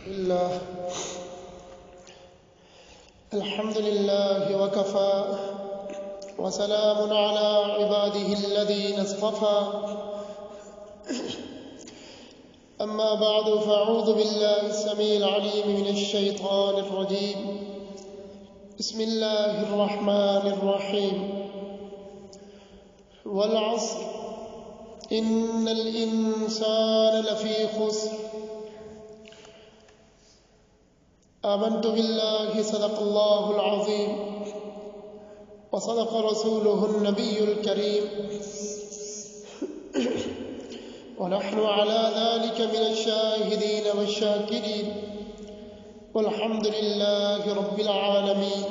الله الحمد لله وكفى وسلام على عباده الذين اصطفى أما بعد فأعوذ بالله السميع العليم من الشيطان الرجيم بسم الله الرحمن الرحيم والعصر إن الإنسان لفي خسر آمنت بالله صدق الله العظيم وصدق رسوله النبي الكريم ونحن على ذلك من الشاهدين والشاكرين والحمد لله رب العالمين.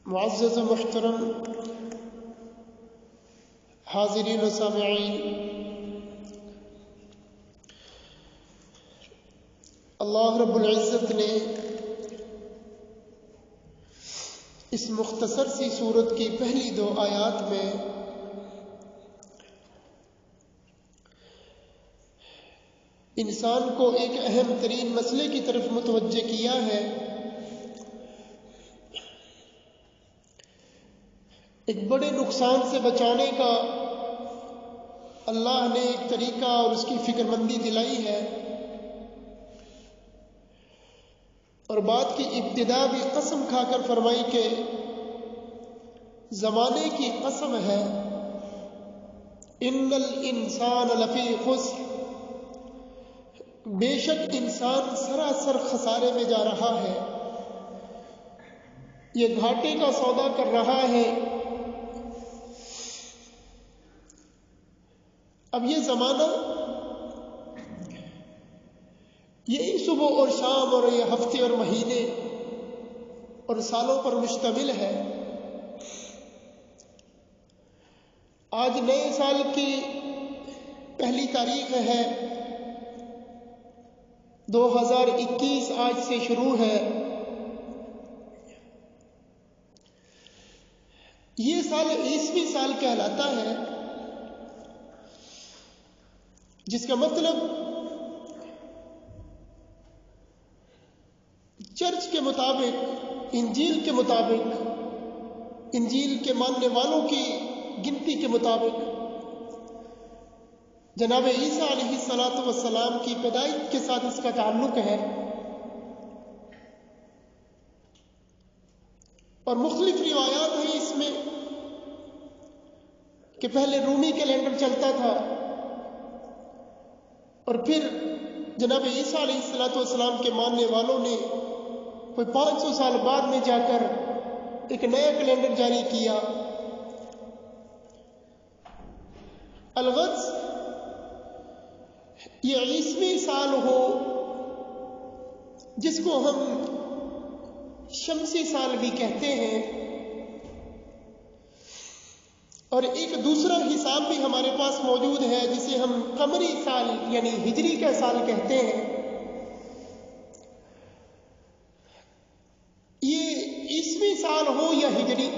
معزز و محترم حاضرین و سامعین، اللہ رب العزت نے اس مختصر سی سورت کی پہلی 2 آیات میں انسان کو ایک اہم ترین مسئلے کی طرف متوجہ کیا ہے. ایک بڑے نقصان سے بچانے کا اللہ نے ایک طریقہ اور اس کی فکر مندی دلائی ہے، اور بات کی ابتدا بھی قسم کھا کر فرمائی کہ زمانے کی قسم ہے، ان الانسان لفی خسر، بے شک انسان سراسر خسارے میں جا رہا ہے، یہ گھاٹے کا سودا کر رہا ہے. اب یہ زمانہ یہی صبح اور شام اور یہ ہفتے اور مہینے اور سالوں پر مشتمل ہے. آج نئے سال کی پہلی تاریخ ہے، 2021 آج سے شروع ہے. یہ سال 20ویں سال کہلاتا ہے، جس کا مطلب چرچ کے مطابق، انجیل کے مطابق، انجیل کے ماننے والوں کی گنتی کے مطابق جناب عیسیٰ علیہ السلام کی پیدائش کے ساتھ اس کا تعلق ہے. اور مختلف روایات ہیں اس میں کہ پہلے رومی کیلنڈر چلتا تھا، اور پھر جناب عیسیٰ علیہ السلام کے ماننے والوں نے کوئی 500 سال بعد میں جا کر ایک نیا کیلنڈر جاری کیا. الغرض یہ 20ویں سال ہو، جس کو ہم شمسی سال بھی کہتے ہیں، اور ایک دوسرا حساب بھی ہمارے پاس موجود ہے جسے ہم قمری سال یعنی ہجری کا سال کہتے ہیں. یہ 20ویں سال ہو یا ہجری،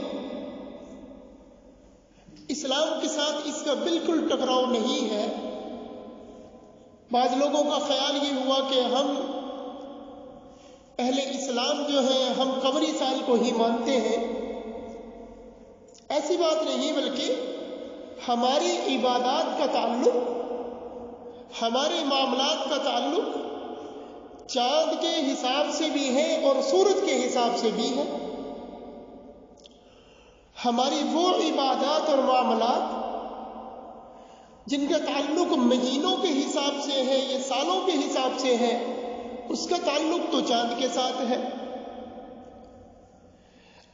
اسلام کے ساتھ اس کا بالکل ٹکراؤ نہیں ہے. بعض لوگوں کا خیال یہ ہوا کہ ہم اہل اسلام جو ہیں ہم قمری سال کو ہی مانتے ہیں. ایسی بات نہیں، بلکہ ہماری عبادات کا تعلق، ہمارے معاملات کا تعلق چاند کے حساب سے بھی ہے اور سورج کے حساب سے بھی ہے. ہماری وہ عبادات اور معاملات جن کا تعلق مہینوں کے حساب سے ہے یا سالوں کے حساب سے ہے، اس کا تعلق تو چاند کے ساتھ ہے.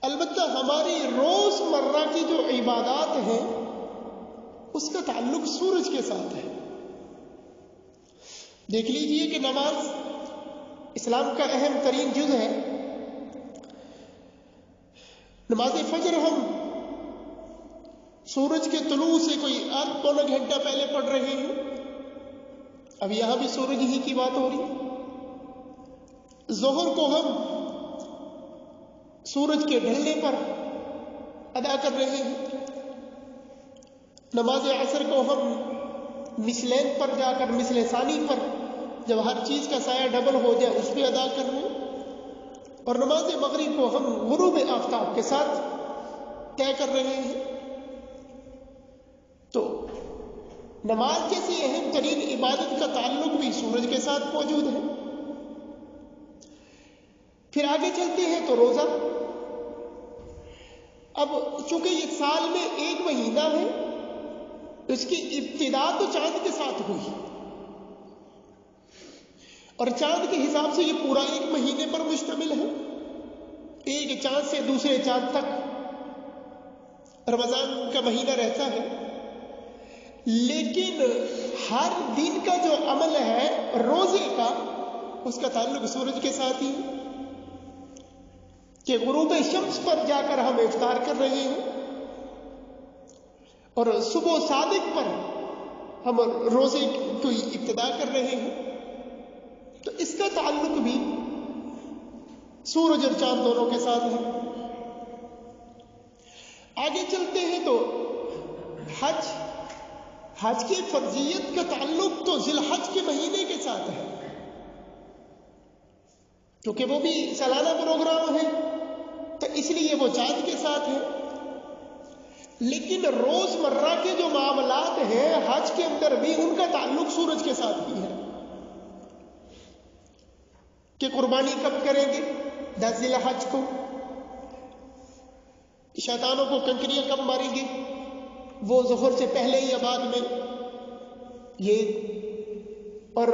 البتہ ہماری روز مرہ کی جو عبادات ہیں اس کا تعلق سورج کے ساتھ ہے. دیکھ لیجئے کہ نماز اسلام کا اہم ترین جز ہے. نماز فجر ہم سورج کے طلوع سے کوئی آدھ پونا گھنٹہ پہلے پڑھ رہے ہیں. اب یہاں بھی سورج ہی کی بات ہو رہی. ظہر کو ہم سورج کے ڈھلنے پر ادا کر رہے ہیں. نماز عصر کو ہم مثلین پر جا کر، مثل ثانی پر، جب ہر چیز کا سایہ ڈبل ہو جائے اس پہ ادا کر لیں، اور نماز مغرب کو ہم غروب آفتاب کے ساتھ طے کر رہے ہیں۔ تو نماز جیسی اہم ترین عبادت کا تعلق بھی سورج کے ساتھ موجود ہے۔ پھر آگے چلتے ہیں تو روزہ، اب چونکہ یہ سال میں ایک مہینہ ہے، اس کی ابتدا تو چاند کے ساتھ ہوئی، اور چاند کے حساب سے یہ پورا ایک مہینے پر مشتمل ہے، ایک چاند سے دوسرے چاند تک رمضان کا مہینہ رہتا ہے۔ لیکن ہر دن کا جو عمل ہے روزے کا، اس کا تعلق سورج کے ساتھ ہی ہے، کہ غروب شمس پر جا کر ہم افطار کر رہے ہیں، اور صبح صادق پر ہم روزے کی ابتدا کر رہے ہیں، تو اس کا تعلق بھی سورج اور چاند دونوں کے ساتھ ہے۔ آگے چلتے ہیں تو حج کی فرضیت کا تعلق تو ذی الحج کے مہینے کے ساتھ ہے، کیونکہ وہ بھی سالانہ پروگرام ہے، تو اس لیے وہ چاند کے ساتھ ہے۔ لیکن روز مرہ کے جو معاملات ہیں حج کے اندر بھی ان کا تعلق سورج کے ساتھ ہی ہے، کہ قربانی کب کریں گے، 10 ذی الحج کو، شیطانوں کو کنکریاں کب ماریں گے، وہ ظہر سے پہلے یا بعد میں، یہ، اور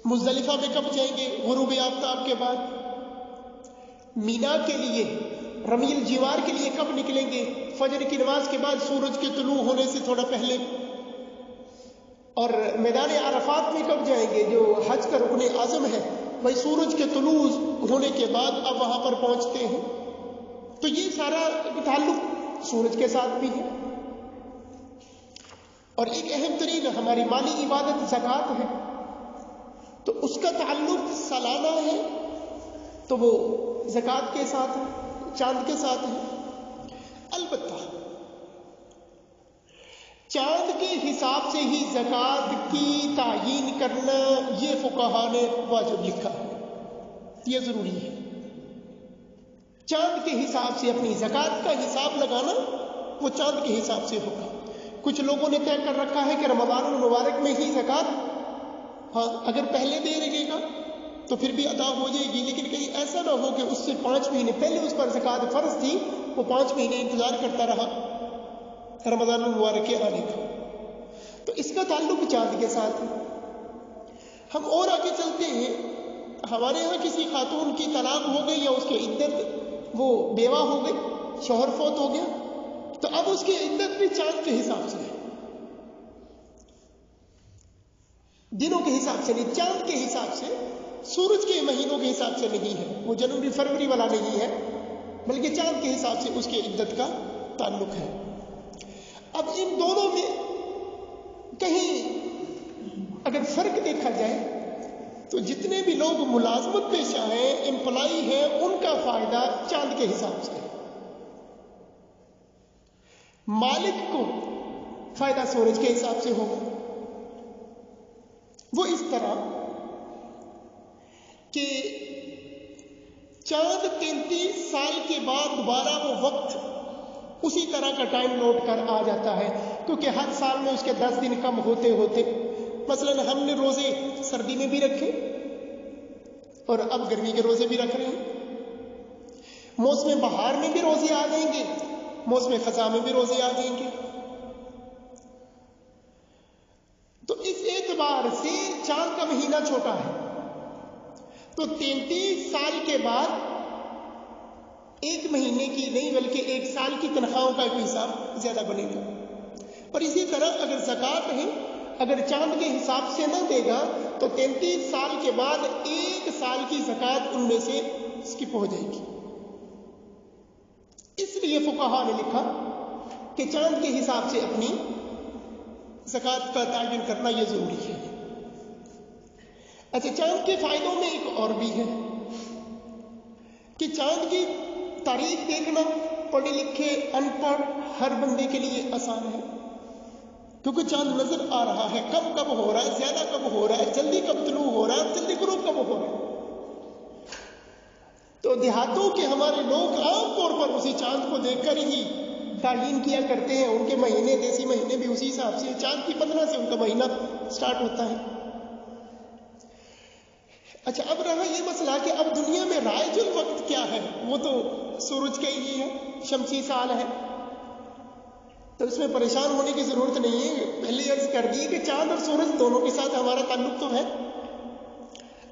مزدلفہ میں کب جائیں گے، غروب آفتاب کے بعد، مینا کے لیے، رمی الجوار کے لیے کب نکلیں گے، فجر کی نماز کے بعد سورج کے طلوع ہونے سے تھوڑا پہلے، اور میدان عرفات میں کب جائیں گے، جو حج کا رکن اعظم ہے، بھائی سورج کے طلوع ہونے کے بعد اب وہاں پر پہنچتے ہیں، تو یہ سارا تعلق سورج کے ساتھ بھی ہے۔ اور ایک اہم ترین ہماری مالی عبادت زکوٰۃ ہے، تو اس کا تعلق سالانہ ہے، تو وہ زکوٰۃ کے ساتھ ہے، چاند کے ساتھ ہے۔ البتہ چاند کے حساب سے ہی زکوٰۃ کی تعیین کرنا یہ فقہاء نے واجب لکھا ہے، یہ ضروری ہے۔ چاند کے حساب سے اپنی زکوٰۃ کا حساب لگانا وہ چاند کے حساب سے ہوگا۔ کچھ لوگوں نے طے کر رکھا ہے کہ رمضان المبارک میں ہی زکوٰۃ، ہاں اگر پہلے دے رہے گا تو پھر بھی ادا ہو جائے گی، لیکن کہیں ایسا نہ ہو کہ اس سے 5 مہینے پہلے اس پر زکوٰۃ فرض تھی، وہ 5 مہینے انتظار کرتا رہا رمضان المبارک کے آنے کا، تو اس کا تعلق چاند کے ساتھ ہے۔ ہم اور آگے چلتے ہیں، ہمارے ہاں کسی خاتون کی طلاق ہو گئی یا اس کی عدت، وہ بیوہ ہو گئی، شوہر فوت ہو گیا، تو اب اس کی عدت بھی چاند کے حساب سے ہے، دنوں کے حساب سے نہیں، چاند کے حساب سے، سورج کے مہینوں کے حساب سے نہیں ہے، وہ جنوری فروری والا نہیں ہے، بلکہ چاند کے حساب سے اس کی عدت کا تعلق ہے۔ اب ان دونوں میں کہیں اگر فرق دیکھا جائے تو جتنے بھی لوگ ملازمت پیشہ ہیں، امپلائی ہیں، ان کا فائدہ چاند کے حساب سے ہے، مالک کو فائدہ سورج کے حساب سے ہوگا۔ وہ اس طرح کہ چاند 33 سال کے بعد دوبارہ وہ وقت اسی طرح کا ٹائم نوٹ کر آ جاتا ہے، کیونکہ ہر سال میں اس کے 10 دن کم ہوتے ہوتے، مثلا ہم نے روزے سردی میں بھی رکھے اور اب گرمی کے روزے بھی رکھ رہے ہیں، موسم بہار میں بھی روزے آ جائیں گے، موسم خزاں میں بھی روزے آ جائیں گے، تو اس اعتبار سے چاند کا مہینہ چھوٹا ہے، تو 33 سال کے بعد ایک مہینے کی نہیں بلکہ ایک سال کی تنخواہوں کا بھی حساب زیادہ بنے گا۔ اور اسی طرح اگر زکوٰۃ ہے، اگر چاند کے حساب سے نہ دے گا تو 33 سال کے بعد ایک سال کی زکوٰۃ ان میں سے اسکپ ہو جائے گی۔ اس لیے فقہاء نے لکھا کہ چاند کے حساب سے اپنی زکوٰۃ کا تعین کرنا یہ ضروری ہے۔ اچھا، چاند کے فائدوں میں ایک اور بھی ہے کہ چاند کی تاریخ دیکھنا پڑھے لکھے ان پڑھ ہر بندے کے لیے آسان ہے، کیونکہ چاند نظر آ رہا ہے، کم کب ہو رہا ہے، زیادہ کب ہو رہا ہے، جلدی کب طلوع ہو رہا ہے، جلدی غروب کب ہو رہا ہے۔ تو دیہاتوں کے ہمارے لوگ عام طور پر اسی چاند کو دیکھ کر ہی تعین کیا کرتے ہیں، ان کے مہینے دیسی مہینے بھی اسی حساب سے، چاند کی 15 سے ان کا مہینہ سٹارٹ ہوتا ہے۔ اچھا، اب رہا یہ مسئلہ کہ اب دنیا میں رائج الوقت کیا ہے، وہ تو سورج کا ہی ہے، شمسی سال ہے، تو اس میں پریشان ہونے کی ضرورت نہیں ہے۔ پہلے عرض کر دی کہ چاند اور سورج دونوں کے ساتھ ہمارا تعلق تو ہے،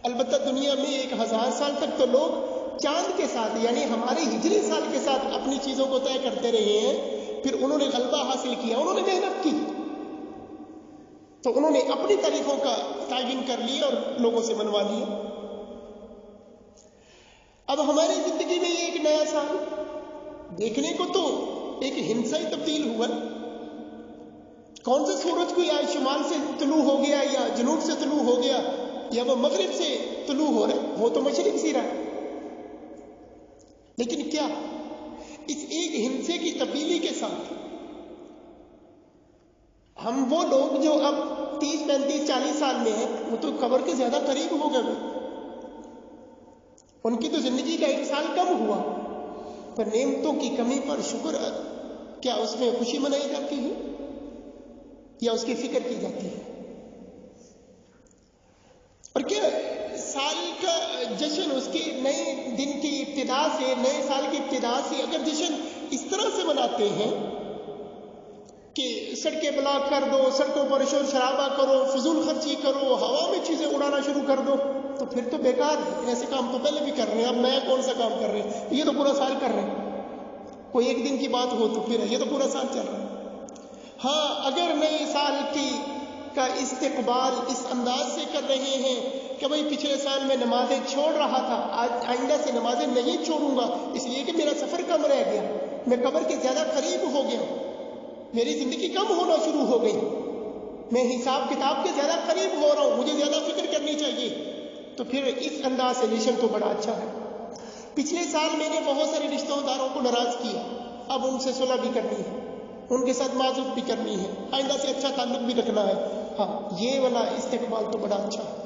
البتہ دنیا میں 1000 سال تک تو لوگ چاند کے ساتھ یعنی ہمارے ہجری سال کے ساتھ اپنی چیزوں کو طے کرتے رہے ہیں، پھر انہوں نے غلبہ حاصل کیا، انہوں نے محنت کی، تو انہوں نے اپنی تاریخوں کا تعین کر لیا اور لوگوں سے منوا لیا۔ اب ہماری زندگی میں یہ ایک نیا سال دیکھنے کو تو ایک ہندسہ ہی تبدیل ہوا، کون سے سورج کو یا شمال سے طلوع ہو گیا یا جنوب سے طلوع ہو گیا یا وہ مغرب سے طلوع ہو رہا ہے، وہ تو مشرق سے رہا ہے، لیکن کیا اس ایک ہندسے کی تبدیلی کے ساتھ ہم وہ لوگ جو اب 30 35 40 سال میں ہیں، وہ تو قبر کے زیادہ قریب ہو گئے، ان کی تو زندگی کا 1 سال کم ہوا، پر نعمتوں کی کمی پر شکر، کیا اس میں خوشی منائی جاتی ہے یا اس کی فکر کی جاتی ہے؟ اور کیا سال کا جشن اس کے نئے دن کی ابتدا سے، نئے سال کی ابتدا سے اگر جشن اس طرح سے مناتے ہیں کہ سڑکیں بلاک کر دو، سڑکوں پر شور شرابہ کرو، فضول خرچی کرو، ہوا میں چیزیں اڑانا شروع کر دو، تو پھر تو بیکار ہے۔ ایسے کام تو پہلے بھی کر رہے ہیں، اب نیا کون سا کام کر رہے ہیں؟ یہ تو پورا سال کر رہے ہیں، کوئی ایک دن کی بات ہو تو پھر یہ تو پورا سال چل رہا ہے۔ ہاں، اگر نئے سال کا استقبال اس انداز سے کر رہے ہیں کہ بھئی پچھلے سال میں نمازیں چھوڑ رہا تھا، آج آئندہ سے نمازیں نہیں چھوڑوں گا، اس لیے کہ میرا سفر کم رہ گیا، میں قبر کے زیادہ قریب ہو گیا، میری زندگی کم ہونا شروع ہو گئی، میں حساب کتاب کے زیادہ قریب ہو رہا ہوں، مجھے زیادہ فکر کرنی چاہیے، تو پھر اس انداز سے جشن تو بڑا اچھا ہے۔ پچھلے سال میں نے بہت سارے رشتہ داروں کو ناراض کیا، اب ان سے صلح بھی کرنی ہے، ان کے ساتھ معذرت بھی کرنی ہے، آئندہ سے اچھا تعلق بھی رکھنا ہے۔ ہاں، یہ والا استقبال تو بڑا اچھا ہے۔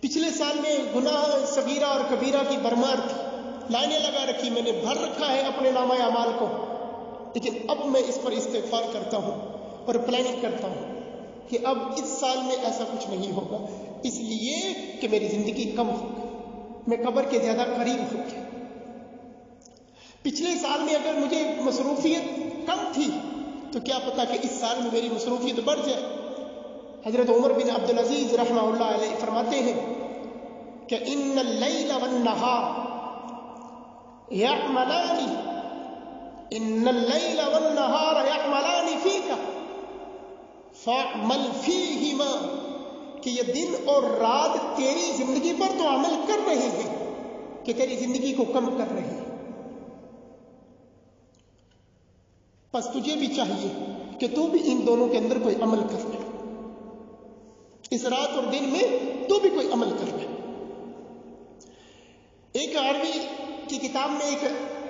پچھلے سال میں گناہ صغیرہ اور کبیرہ کی برمار تھی، لائنیں لگا رکھی، میں نے بھر رکھا ہے اپنے نامہ اعمال کو، لیکن اب میں اس پر استغفار کرتا ہوں اور پلاننگ کرتا ہوں کہ اب اس سال میں ایسا کچھ نہیں ہوگا، اس لیے کہ میری زندگی کم ہو گئی، میں قبر کے زیادہ قریب ہو گیا۔ پچھلے سال میں اگر مجھے مصروفیت کم تھی تو کیا پتا کہ اس سال میں میری مصروفیت بڑھ جائے۔ حضرت عمر بن عبد العزیز رحمہ اللہ علیہ فرماتے ہیں کہ ان اللیل والنہار یعملان، ان اللیل والنہار یعملان فیک فاعمل فیہما، کہ یہ دن اور رات تیری زندگی پر تو عمل کر رہے ہیں کہ تیری زندگی کو کم کر رہے ہیں، بس تجھے بھی چاہیے کہ تو بھی ان دونوں کے اندر کوئی عمل کر لے، اس رات اور دن میں تو بھی کوئی عمل کر لے۔ ایک عربی کی کتاب میں ایک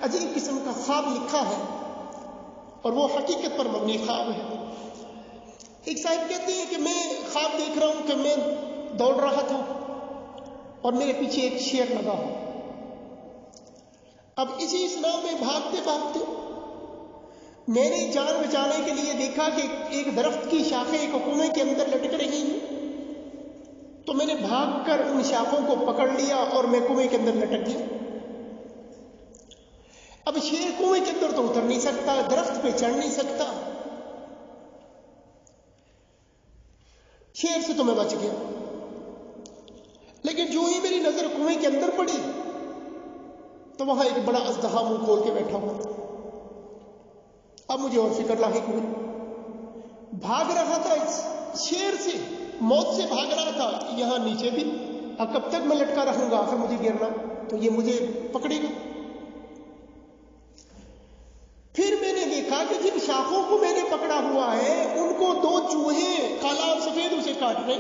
عجیب قسم کا خواب لکھا ہے اور وہ حقیقت پر مبنی خواب ہے۔ ایک صاحب کہتے ہیں کہ میں خواب دیکھ رہا ہوں کہ میں دوڑ رہا تھا اور میرے پیچھے ایک شیر لگا ہو، اب اسی اسنا میں بھاگتے بھاگتے میں نے جان بچانے کے لیے دیکھا کہ ایک درخت کی شاخیں ایک کنویں کے اندر لٹک رہی ہیں، تو میں نے بھاگ کر ان شاخوں کو پکڑ لیا اور میں کنویں کے اندر لٹک گیا۔ اب شیر کنویں کے اندر تو اتر نہیں سکتا، درخت پہ چڑھ نہیں سکتا، شیر سے تو میں بچ گیا، لیکن جو ہی میری نظر کنویں کے اندر پڑی تو وہاں ایک بڑا اژدہا منہ کھول کے بیٹھا ہوا تھا۔ اب مجھے اور فکر لاحق ہوئی، بھاگ رہا تھا شیر سے، موت سے بھاگ رہا تھا، یہاں نیچے بھی کب تک میں لٹکا رہوں گا، آخر مجھے گرنا تو یہ مجھے پکڑے گا۔ پھر میں نے دیکھا کہ جن شاخوں کو میں نے پکڑا ہوا ہے ان کو 2 چوہے کالا اور سفید اسے کاٹ رہے۔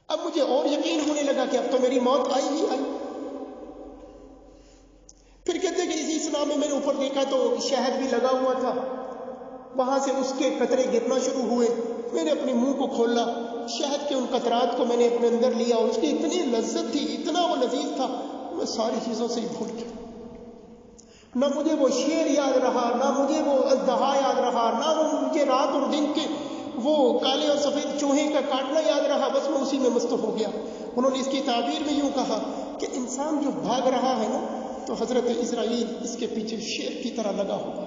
اب مجھے اور یقین ہونے لگا کہ اب تو میری موت آئی ہی آئی۔ پھر کہتے ہیں کہ اسی اسنا میں نے اوپر دیکھا تو شہد بھی لگا ہوا تھا، وہاں سے اس کے قطرے گرنا شروع ہوئے، میں نے اپنے منہ کو کھولا، شہد کے ان قطرات کو میں نے اپنے اندر لیا، اور اس کی اتنی لذت تھی، اتنا وہ لذیذ تھا، میں ساری چیزوں سے ہی بھول گیا۔ نہ مجھے وہ شعر یاد رہا، نہ مجھے وہ اژدہا یاد رہا، نہ مجھے رات اور دن کے وہ کالے اور سفید چوہے کا کاٹنا یاد رہا، بس میں اسی میں مست ہو گیا۔ انہوں نے اس کی تعبیر میں یوں کہا کہ انسان جو بھاگ رہا ہے نا، تو حضرت اسرائیل اس کے پیچھے شیر کی طرح لگا ہوا،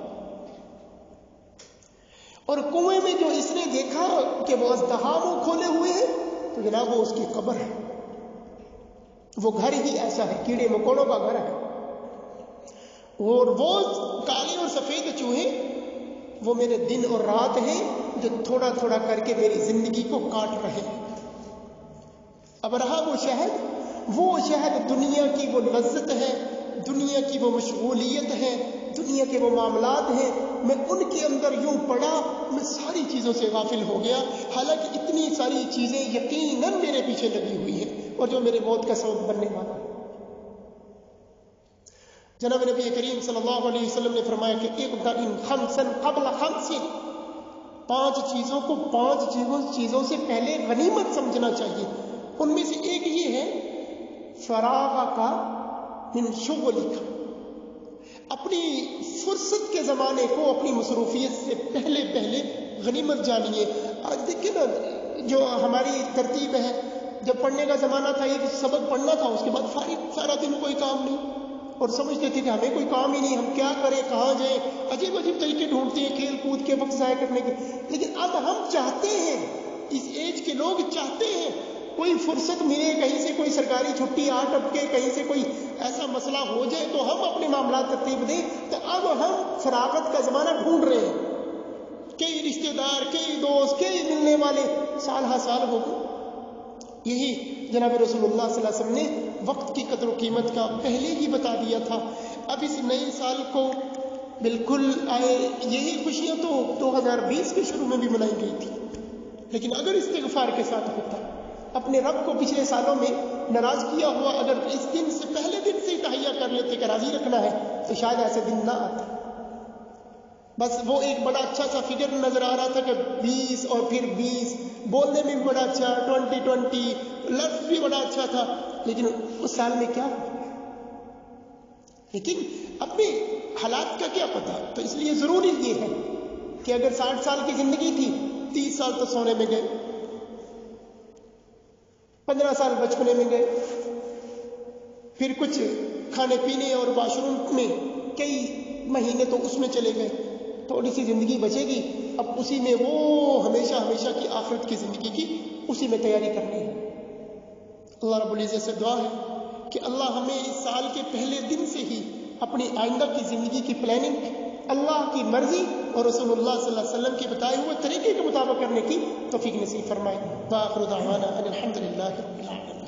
اور کنویں میں جو اس نے دیکھا کہ وہ اژدہا منہ کھولے ہوئے ہیں، تو جناب وہ اس کی قبر ہے، وہ گھر ہی ایسا ہے، کیڑے مکوڑوں کا گھر ہے، اور وہ کالے اور سفید چوہے وہ میرے دن اور رات ہیں جو تھوڑا تھوڑا کر کے میری زندگی کو کاٹ رہے ہیں۔ اب رہا وہ شہد دنیا کی وہ لذت ہے، دنیا کی وہ مشغولیت ہے، دنیا کے وہ معاملات ہیں، میں ان کے اندر یوں پڑا، میں ساری چیزوں سے غافل ہو گیا، حالانکہ اتنی ساری چیزیں یقیناً میرے پیچھے لگی ہوئی ہیں اور جو میرے موت کا سبب بننے والا ہے۔ جناب نبی کریم صلی اللہ علیہ وسلم نے فرمایا کہ ابدأ خمسا قبل خمس، 5 چیزوں کو 5 چیزوں سے پہلے غنیمت سمجھنا چاہیے۔ ان میں سے ایک یہ ہے فراغک من شغلک، اپنی فرصت کے زمانے کو اپنی مصروفیت سے پہلے غنیمت جانیے۔ آج دیکھیں نا جو ہماری ترتیب ہے، جب پڑھنے کا زمانہ تھا ایک سبق پڑھنا تھا، اس کے بعد فارغ، سارا دن کوئی کام نہیں، اور سمجھتے تھے کہ ہمیں کوئی کام ہی نہیں، ہم کیا کریں، کہاں جائیں، عجیب طریقے ڈھونڈتے ہیں کھیل کود کے وقت ضائع کرنے کے۔ لیکن اب ہم چاہتے ہیں، اس ایج کے لوگ چاہتے ہیں کوئی فرصت ملے، کہیں سے کوئی سرکاری چھٹی آ ٹپکے، کہیں سے کوئی ایسا مسئلہ ہو جائے تو ہم اپنے معاملات ترتیب دیں۔ تو اب ہم فراغت کا زمانہ ڈھونڈ رہے ہیں، کئی رشتہ دار، کئی دوست، کئی ملنے والے سال ہا سال ہو گئے۔ یہی جناب رسول اللہ صلی اللہ علیہ وسلم نے وقت کی قدر و قیمت کا پہلے ہی بتا دیا تھا۔ اب اس نئے سال کو بالکل آئے، یہی خوشیاں تو 2020 کے شروع میں بھی منائی گئی تھی، لیکن اگر استغفار کے ساتھ ہوتا، اپنے رب کو پچھلے سالوں میں ناراض کیا ہوا اگر اس دن سے پہلے دن سے ہی تہیا کر لیتے کہ راضی رکھنا ہے، تو شاید ایسے دن نہ آتے۔ بس وہ ایک بڑا اچھا سا فگر نظر آ رہا تھا کہ 20 اور پھر 20، بولنے میں بھی بڑا اچھا، 2020 لفظ بھی بڑا اچھا تھا، لیکن اس سال میں کیا ہوا؟ لیکن اپنے حالات کا کیا پتا؟ تو اس لیے ضروری یہ ہے کہ اگر 60 سال کی زندگی تھی، 30 سال تو سونے میں گئے، 15 سال بچپنے میں گئے، پھر کچھ کھانے پینے اور واش روم میں کئی مہینے تو اس میں چلے گئے، تھوڑی سی زندگی بچے گی، اب اسی میں وہ ہمیشہ کی آخرت کی زندگی کی اسی میں تیاری کرنی ہے۔ اللہ رب العزت سے دعا ہے کہ اللہ ہمیں اس سال کے پہلے دن سے ہی اپنی آئندہ کی زندگی کی پلاننگ اللہ کی مرضی اور رسول اللہ صلی اللہ علیہ وسلم کے بتائے ہوئے طریقے کے مطابق کرنے کی توفیق نصیب فرمائے۔ وآخر دعوانا ان الحمد للہ رب العالمین۔